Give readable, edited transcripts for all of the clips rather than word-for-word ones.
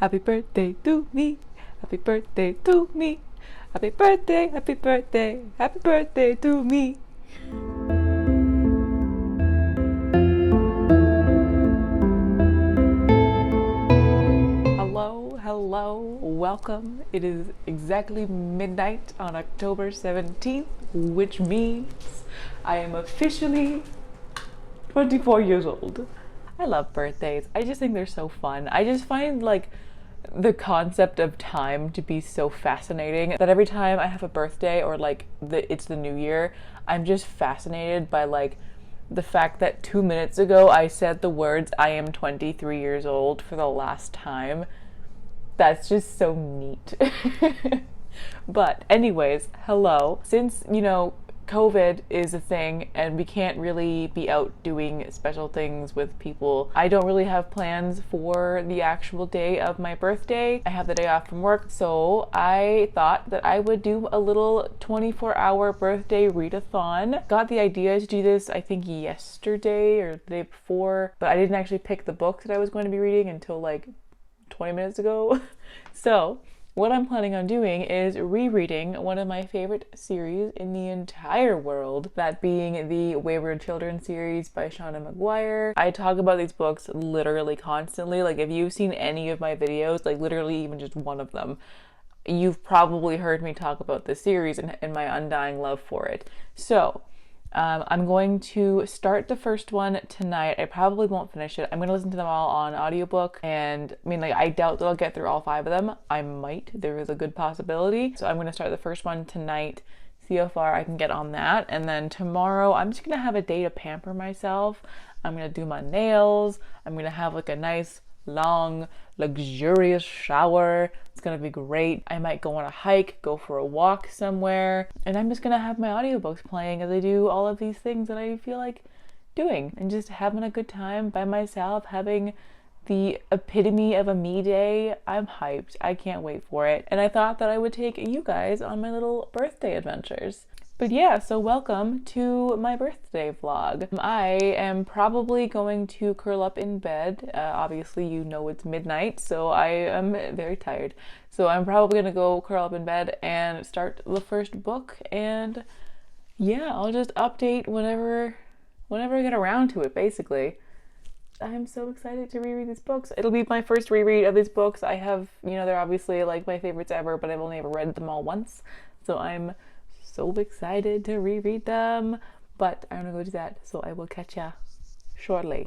Happy birthday to me. Happy birthday to me. Happy birthday, happy birthday, happy birthday to me. Hello, welcome. It is exactly midnight on October 17th, which means I am officially 24 years old. I love birthdays. I just think they're so fun. I just find like the concept of time to be so fascinating that every time I have a birthday or like it's the new year, I'm just fascinated by like the fact that 2 minutes ago I said the words I am 23 years old for the last time. That's just so neat. But anyways, hello. Since, COVID is a thing and we can't really be out doing special things with people, I don't really have plans for the actual day of my birthday. I have the day off from work, so I thought that I would do a little 24-hour birthday readathon. Got the idea to do this, I think, yesterday or the day before, but I didn't actually pick the book that I was going to be reading until like 20 minutes ago. So what I'm planning on doing is rereading one of my favorite series in the entire world, that being the Wayward Children series by Seanan Mcguire. I talk about these books literally constantly. Like if you've seen any of my videos, like literally even just one of them, you've probably heard me talk about this series and my undying love for it. So I'm going to start the first one tonight. I probably won't finish it. I'm going to listen to them all on audiobook, and I doubt that I'll get through all 5 of them. I might. There is a good possibility. So I'm going to start the first one tonight, see how far I can get on that, and then tomorrow I'm just going to have a day to pamper myself. I'm going to do my nails. I'm going to have like a nice long luxurious shower. It's gonna be great. I might go on a hike, go for a walk somewhere, and I'm just gonna have my audiobooks playing as I do all of these things that I feel like doing, and just having a good time by myself, having the epitome of a me day. I'm hyped. I can't wait for it. And I thought that I would take you guys on my little birthday adventures. But yeah, so welcome to my birthday vlog. I am probably going to curl up in bed. Obviously, it's midnight, so I am very tired. So I'm probably gonna go curl up in bed and start the first book. And yeah, I'll just update whenever I get around to it, basically. I'm so excited to reread these books. It'll be my first reread of these books. I have, they're obviously like my favorites ever, but I've only ever read them all once. So I'm so excited to reread them, but I'm gonna go do that, so I will catch ya shortly.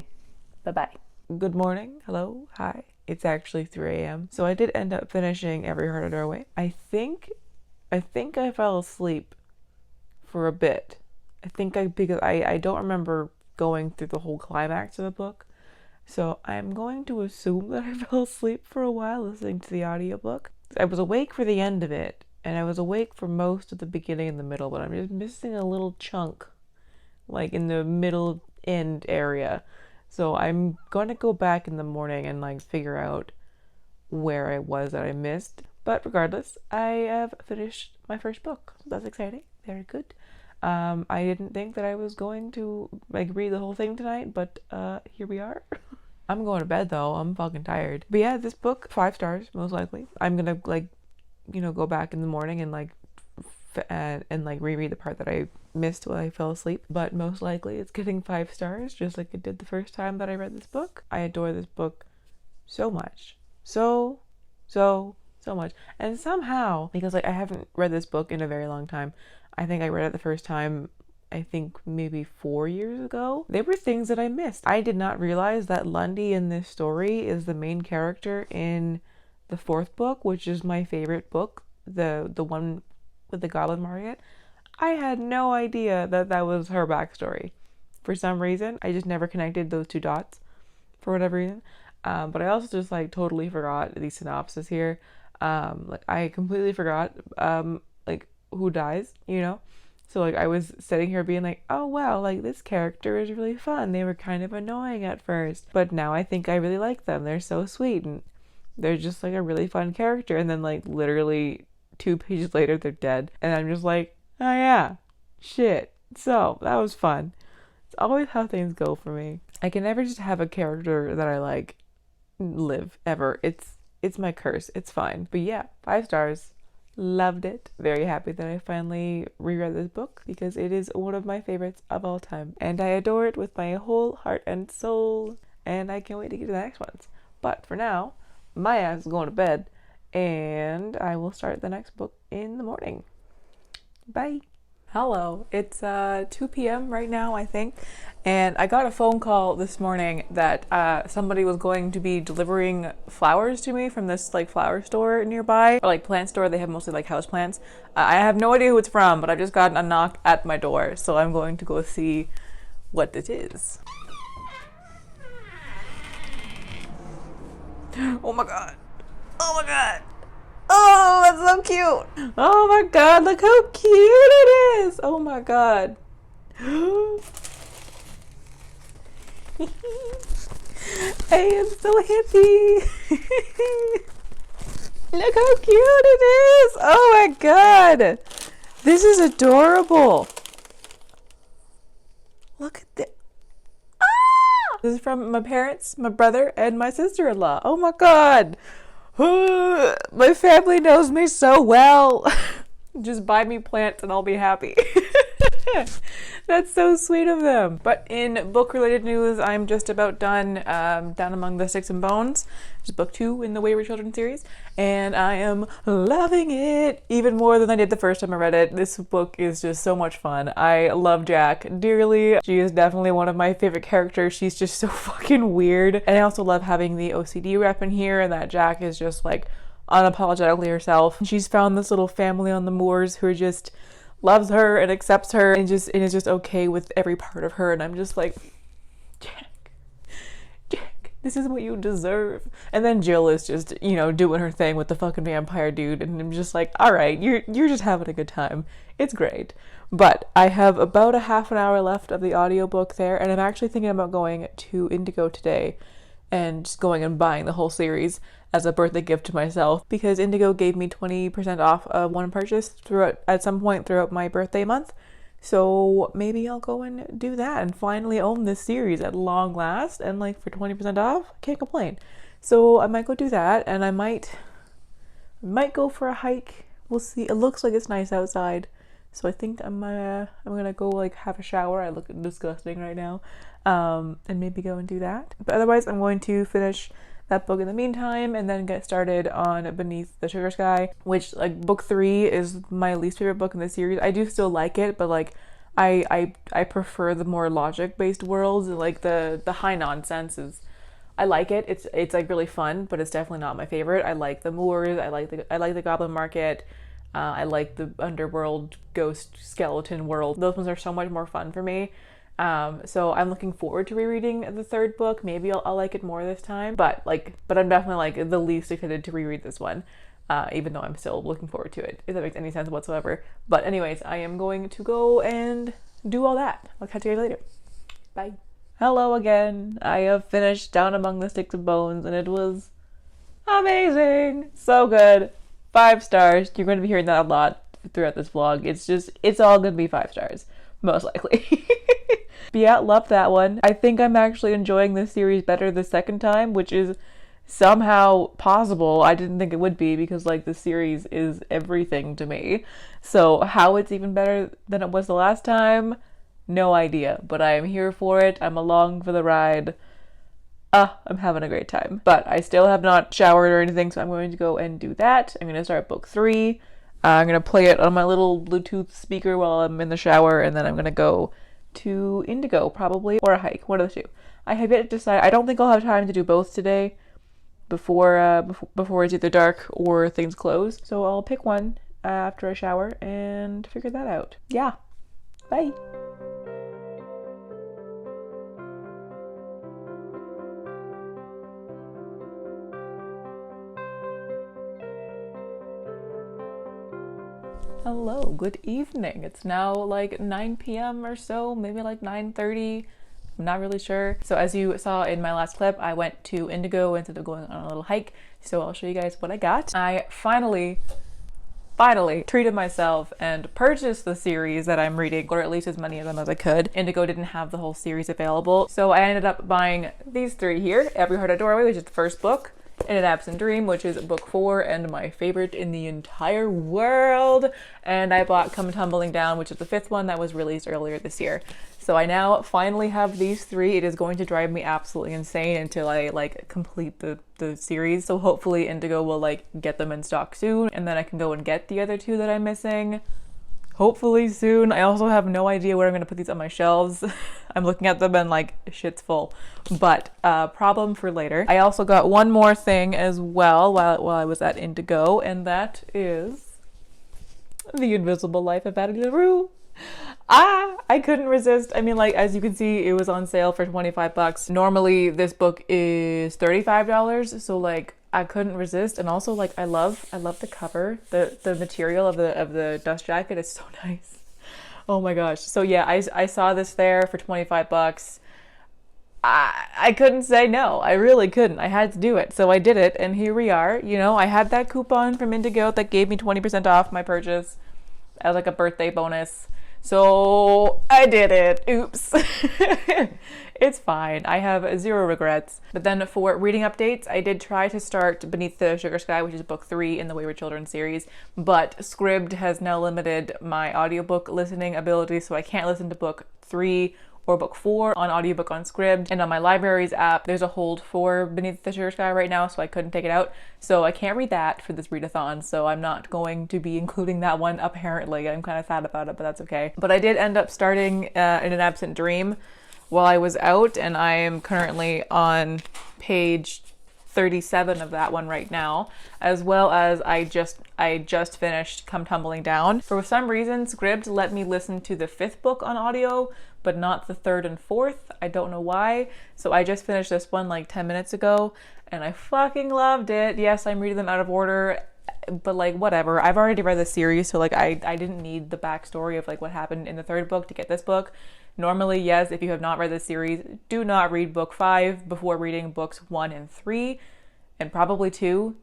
Bye-bye. Good morning. Hello. Hi. It's actually 3 a.m. So I did end up finishing Everheaded. I think I fell asleep for a bit. Because I don't remember going through the whole climax of the book. So I'm going to assume that I fell asleep for a while listening to the audiobook. I was awake for the end of it, and I was awake for most of the beginning and the middle, but I'm just missing a little chunk, like in the middle end area. So I'm going to go back in the morning and like figure out where I was that I missed. But regardless, I have finished my first book. That's exciting. Very good. I didn't think that I was going to like read the whole thing tonight, but here we are. I'm going to bed though. I'm fucking tired. But yeah, this book, 5 stars, most likely. I'm gonna go back in the morning and reread the part that I missed while I fell asleep. But most likely it's getting 5 stars, just like it did the first time that I read this book. I adore this book so much. So much. And somehow, because I haven't read this book in a very long time, I think I read it the first time, I think maybe 4 years ago. There were things that I missed. I did not realize that Lundy in this story is the main character in the 4th book, which is my favorite book, the one with the Goblin Marriott. I had no idea that was her backstory. For some reason, I just never connected those 2 dots for whatever reason. But I also just totally forgot the synopsis here. I completely forgot who dies, So I was sitting here being like, oh wow, this character is really fun. They were kind of annoying at first, but now I think I really like them. They're so sweet and they're just a really fun character. And then literally 2 pages later they're dead. And I'm just like, oh yeah, shit. So that was fun. It's always how things go for me. I can never just have a character that I live ever. It's it's my curse. It's fine. But yeah, 5 stars. Loved it. Very happy that I finally reread this book because it is one of my favorites of all time. And I adore it with my whole heart and soul. And I can't wait to get to the next ones. But for now, my ass is going to bed. And I will start the next book in the morning. Bye. Hello, it's 2 p.m. right now, I think, and I got a phone call this morning that somebody was going to be delivering flowers to me from this like flower store nearby, or like plant store. They have mostly like house plants. I have no idea who it's from, but I've just gotten a knock at my door, so I'm going to go see what it is. Oh my god! Oh my god! Oh, that's so cute. Oh my god, look how cute it is. Oh my god. I am so happy. Look how cute it is. Oh my god. This is adorable. Look at this. Ah! This is from my parents, my brother, and my sister-in-law. Oh my god. My family knows me so well. Just buy me plants and I'll be happy. That's so sweet of them. But in book-related news, I'm just about done Down Among the Sticks and Bones, which is book 2 in the Wayward Children series, and I am loving it even more than I did the first time I read it. This book is just so much fun. I love Jack dearly. She is definitely one of my favorite characters. She's just so fucking weird. And I also love having the OCD rep in here, and that Jack is just like unapologetically herself. She's found this little family on the moors who are just loves her and accepts her and is just okay with every part of her, and I'm just like, Jack, this is what you deserve. And then Jill is just, you know, doing her thing with the fucking vampire dude, and I'm just like, all right, you're just having a good time. It's great. But I have about a half an hour left of the audiobook there, and I'm actually thinking about going to Indigo today and just going and buying the whole series as a birthday gift to myself, because Indigo gave me 20% off of one purchase at some point throughout my birthday month. So maybe I'll go and do that and finally own this series at long last, and like for 20% off, can't complain. So I might go do that, and I might go for a hike. We'll see. It looks like it's nice outside, so I think I'm gonna go like have a shower. I look disgusting right now, and maybe go and do that. But otherwise, I'm going to finish that book in the meantime and then get started on Beneath the Sugar Sky, which like book 3 is my least favorite book in the series. I do still like it, but like I prefer the more logic based worlds. Like the high nonsense is, I like it. It's like really fun, but it's definitely not my favorite. I like the moors. I like the Goblin Market. I like the underworld ghost skeleton world. Those ones are so much more fun for me. So I'm looking forward to rereading the 3rd book. Maybe I'll like it more this time, but I'm definitely like the least excited to reread this one, even though I'm still looking forward to it, if that makes any sense whatsoever. But anyways, I am going to go and do all that. I'll catch you guys later. Bye. Hello again. I have finished Down Among the Sticks and Bones, and it was amazing. So good. 5 stars. You're going to be hearing that a lot throughout this vlog. It's all going to be 5 stars, most likely. But yeah, love that one. I think I'm actually enjoying this series better the second time, which is somehow possible. I didn't think it would be, because like the series is everything to me. So how it's even better than it was the last time, no idea. But I am here for it. I'm along for the ride. I'm having a great time. But I still have not showered or anything, so I'm going to go and do that. I'm going to start book 3. I'm going to play it on my little Bluetooth speaker while I'm in the shower, and then I'm going to go to Indigo probably, or a hike, one of the two. I have yet to decide. I don't think I'll have time to do both today before it's either dark or things close. So I'll pick one after I shower and figure that out. Yeah. Bye. Hello, good evening. It's now like 9 p.m. or so, maybe like 9:30. I'm not really sure. So as you saw in my last clip, I went to Indigo instead of going on a little hike. So I'll show you guys what I got. I finally treated myself and purchased the series that I'm reading, or at least as many of them as I could. Indigo didn't have the whole series available, so I ended up buying these 3 here. Everheaded, which is the first book. In an Absent Dream, which is book 4 and my favorite in the entire world. And I bought Come Tumbling Down, which is the 5th one that was released earlier this year. So I now finally have these 3. It is going to drive me absolutely insane until I like complete the series. So hopefully Indigo will like get them in stock soon, and then I can go and get the other 2 that I'm missing. Hopefully soon. I also have no idea where I'm going to put these on my shelves. I'm looking at them and like shit's full, but problem for later. I also got one more thing as well while I was at Indigo, and that is The Invisible Life of Addie LaRue. I couldn't resist. I mean, like, as you can see, it was on sale for 25 bucks. Normally this book is $35, so like I couldn't resist. And also like I love the cover. The material of the dust jacket is so nice. Oh my gosh. So yeah, I saw this there for 25 bucks. I couldn't say no. I really couldn't. I had to do it. So I did it, and here we are. You know, I had that coupon from Indigo that gave me 20% off my purchase as like a birthday bonus. So I did it. Oops. It's fine. I have 0 regrets. But then for reading updates, I did try to start Beneath the Sugar Sky, which is book 3 in the Wayward Children series, but Scribd has now limited my audiobook listening ability, so I can't listen to book 3 or book 4 on audiobook on Scribd. And on my libraries app, there's a hold for Beneath the Sugar Sky right now, so I couldn't take it out. So I can't read that for this readathon, so I'm not going to be including that one, apparently. I'm kind of sad about it, but that's okay. But I did end up starting In an Absent Dream while I was out, and I am currently on page 37 of that one right now, as well as I just finished Come Tumbling Down. For some reason, Scribd let me listen to the 5th book on audio, but not the 3rd and 4th. I don't know why. So I just finished this one like 10 minutes ago, and I fucking loved it. Yes, I'm reading them out of order, but like whatever. I've already read the series, so like I didn't need the backstory of like what happened in the 3rd book to get this book. Normally, yes, if you have not read the series, do not read book 5 before reading books 1 and 3, and probably 2.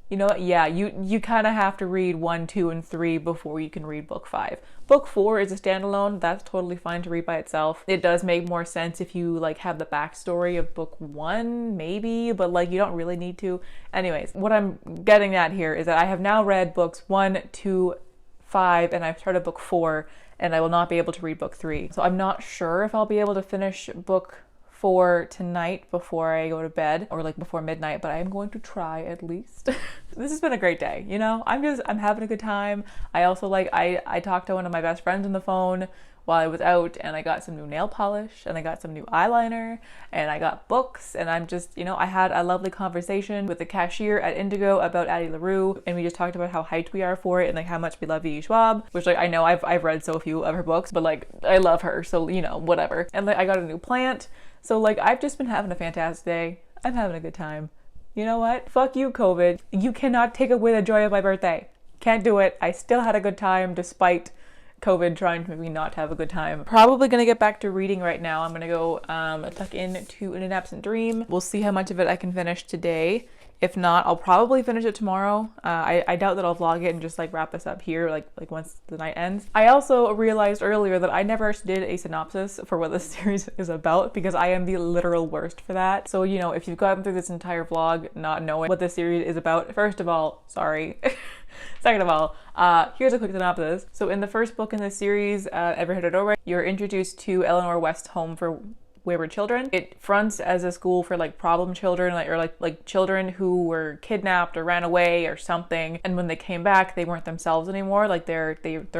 You know what? Yeah, you kind of have to read 1, 2, and 3 before you can read book 5. Book 4 is a standalone. That's totally fine to read by itself. It does make more sense if you like have the backstory of book 1, maybe, but like you don't really need to. Anyways, what I'm getting at here is that I have now read books 1, 2, 5, and I've started book 4, and I will not be able to read book 3. So I'm not sure if I'll be able to finish book 4 tonight before I go to bed, or like before midnight, but I am going to try at least. This has been a great day, you know? I'm having a good time. I also like, I talked to one of my best friends on the phone while I was out, and I got some new nail polish, and I got some new eyeliner, and I got books, and I'm just, you know, I had a lovely conversation with the cashier at Indigo about Addie LaRue, and we just talked about how hyped we are for it, and like how much we love V.E. Schwab, which like I know I've read so few of her books, but like I love her, so you know, whatever. And like I got a new plant, so like I've just been having a fantastic day. I'm having a good time. You know what? Fuck you, COVID. You cannot take away the joy of my birthday. Can't do it. I still had a good time despite COVID trying to make me not have a good time. Probably gonna get back to reading right now. I'm gonna go tuck into In an Absent Dream. We'll see how much of it I can finish today. If not, I'll probably finish it tomorrow. I doubt that I'll vlog it and just like wrap this up here like once the night ends. I also realized earlier that I never did a synopsis for what this series is about, because I am the literal worst for that. So, you know, if you've gotten through this entire vlog not knowing what this series is about, first of all, sorry. Second of all, here's a quick synopsis. So in the first book in this series, Everheaded, you're introduced to Eleanor West's home for Wayward Children. It fronts as a school for like problem children, like children who were kidnapped or ran away or something, and when they came back they weren't themselves anymore. Like their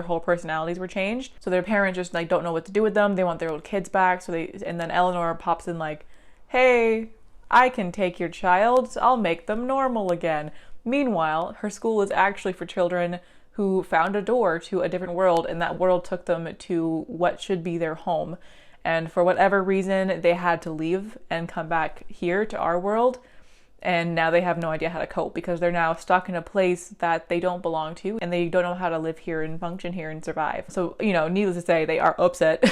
whole personalities were changed, so their parents just like don't know what to do with them. They want their old kids back, and then Eleanor pops in like, hey, I can take your child, I'll make them normal again. Meanwhile, her school is actually for children who found a door to a different world, and that world took them to what should be their home. And for whatever reason, they had to leave and come back here to our world. And now they have no idea how to cope, because they're now stuck in a place that they don't belong to, and they don't know how to live here and function here and survive. So, you know, needless to say, they are upset.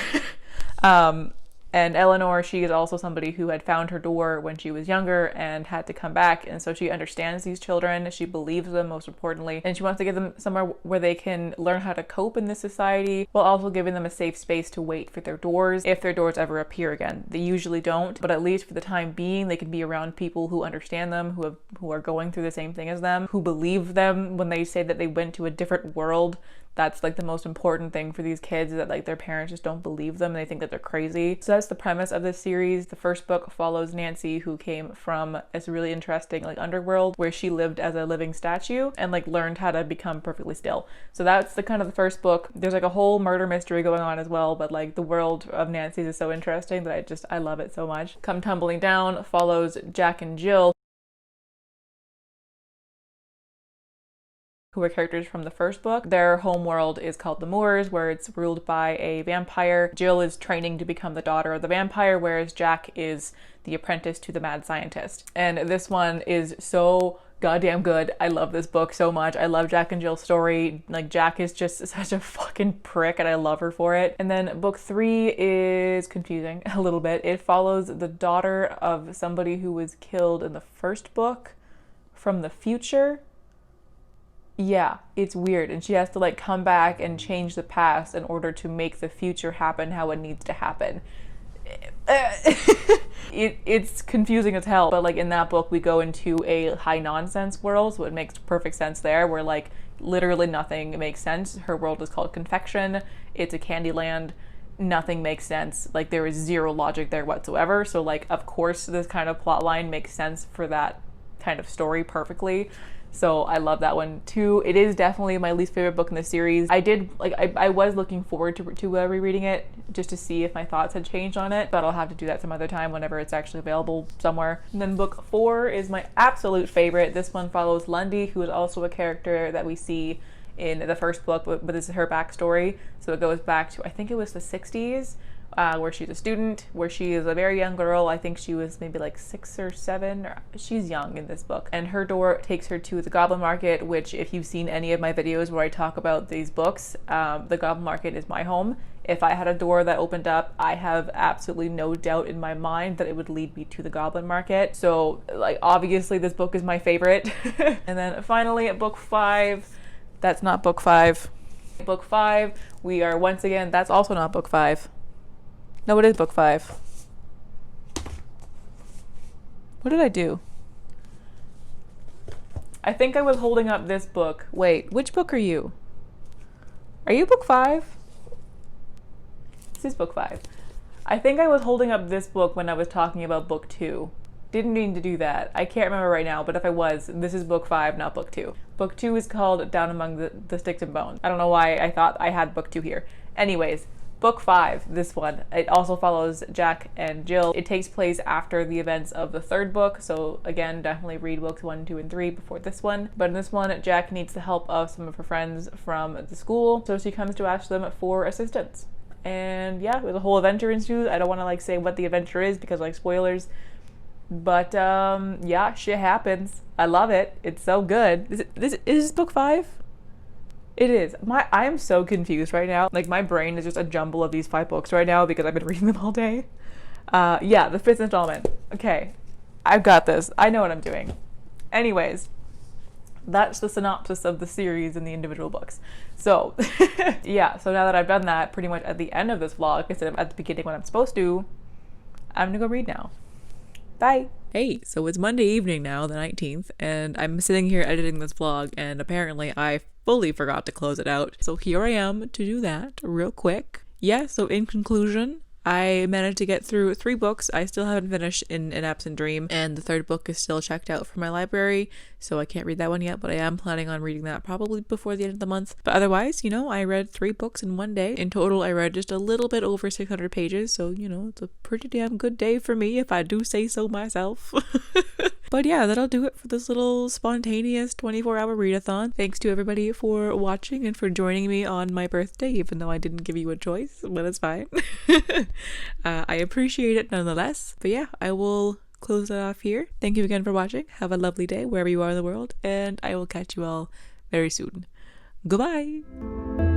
And Eleanor, she is also somebody who had found her door when she was younger and had to come back. And so she understands these children. She believes them, most importantly. And she wants to give them somewhere where they can learn how to cope in this society, while also giving them a safe space to wait for their doors, if their doors ever appear again. They usually don't, but at least for the time being, they can be around people who understand them, who are going through the same thing as them, who believe them when they say that they went to a different world. That's like the most important thing for these kids, is that like their parents just don't believe them and they think that they're crazy. So that's the premise of this series. The first book follows Nancy, who came from this really interesting like underworld where she lived as a living statue and like learned how to become perfectly still. So that's the kind of the first book. There's like a whole murder mystery going on as well, but like the world of Nancy's is so interesting that I love it so much. Come Tumbling Down follows Jack and Jill, who are characters from the first book. Their home world is called the Moors, where it's ruled by a vampire. Jill is training to become the daughter of the vampire, whereas Jack is the apprentice to the mad scientist. And this one is so goddamn good. I love this book so much. I love Jack and Jill's story. Like, Jack is just such a fucking prick and I love her for it. And then book 3 is confusing a little bit. It follows the daughter of somebody who was killed in the first book from the future. Yeah, it's weird, and she has to like come back and change the past in order to make the future happen how it needs to happen. It's confusing as hell, but like in that book we go into a high nonsense world, so it makes perfect sense there, where like literally nothing makes sense. Her world is called Confection. It's a candy land. Nothing makes sense. Like, there is zero logic there whatsoever. So like, of course this kind of plot line makes sense for that kind of story perfectly. So I love that one too. It is definitely my least favorite book in the series. I was looking forward to rereading it just to see if my thoughts had changed on it, but I'll have to do that some other time whenever it's actually available somewhere. And then book 4 is my absolute favorite. This one follows Lundy, who is also a character that we see in the first book, but this is her backstory. So it goes back to, I think it was the 60s, where she's a student, where she is a very young girl. I think she was maybe like 6 or 7. She's young in this book. And her door takes her to the Goblin Market, which, if you've seen any of my videos where I talk about these books, the Goblin Market is my home. If I had a door that opened up, I have absolutely no doubt in my mind that it would lead me to the Goblin Market. So like, obviously this book is my favorite. And then finally at book 5, that's not book 5. Book 5, we are once again, that's also not book 5. No, it is book 5. What did I do? I think I was holding up this book. Wait, which book are you? Are you book 5? This is book 5. I think I was holding up this book when I was talking about book 2. Didn't mean to do that. I can't remember right now, but if I was, this is book 5, not book 2. Book 2 is called Down Among the Sticks and Bones. I don't know why I thought I had book 2 here. Anyways, book 5, this one, it also follows Jack and Jill. It takes place after the events of the third book, so again, definitely read books 1, 2, and 3 before this one. But in this one, Jack needs the help of some of her friends from the school, so she comes to ask them for assistance. And yeah, there's a whole adventure ensues. I don't want to like say what the adventure is because like spoilers, but yeah, shit happens. I love it. It's so good. Is this book 5? It is. I am so confused right now. Like, my brain is just a jumble of these 5 books right now because I've been reading them all day. Yeah, the 5th installment. Okay, I've got this. I know what I'm doing. Anyways, that's the synopsis of the series and the individual books. So, yeah, so now that I've done that, pretty much at the end of this vlog, instead of at the beginning when I'm supposed to, I'm gonna go read now. Bye. Hey, so it's Monday evening now, the 19th, and I'm sitting here editing this vlog, and apparently I fully forgot to close it out. So here I am to do that real quick. Yeah, so in conclusion, I managed to get through 3 books. I still haven't finished In An Absent Dream, and the 3rd book is still checked out from my library, so I can't read that one yet, but I am planning on reading that probably before the end of the month. But otherwise, you know, I read 3 books in one day. In total, I read just a little bit over 600 pages, so, you know, it's a pretty damn good day for me, if I do say so myself. But yeah, that'll do it for this little spontaneous 24-hour readathon. Thanks to everybody for watching and for joining me on my birthday, even though I didn't give you a choice, but it's fine. I appreciate it nonetheless. But yeah, I will close that off here. Thank you again for watching. Have a lovely day wherever you are in the world, and I will catch you all very soon. Goodbye!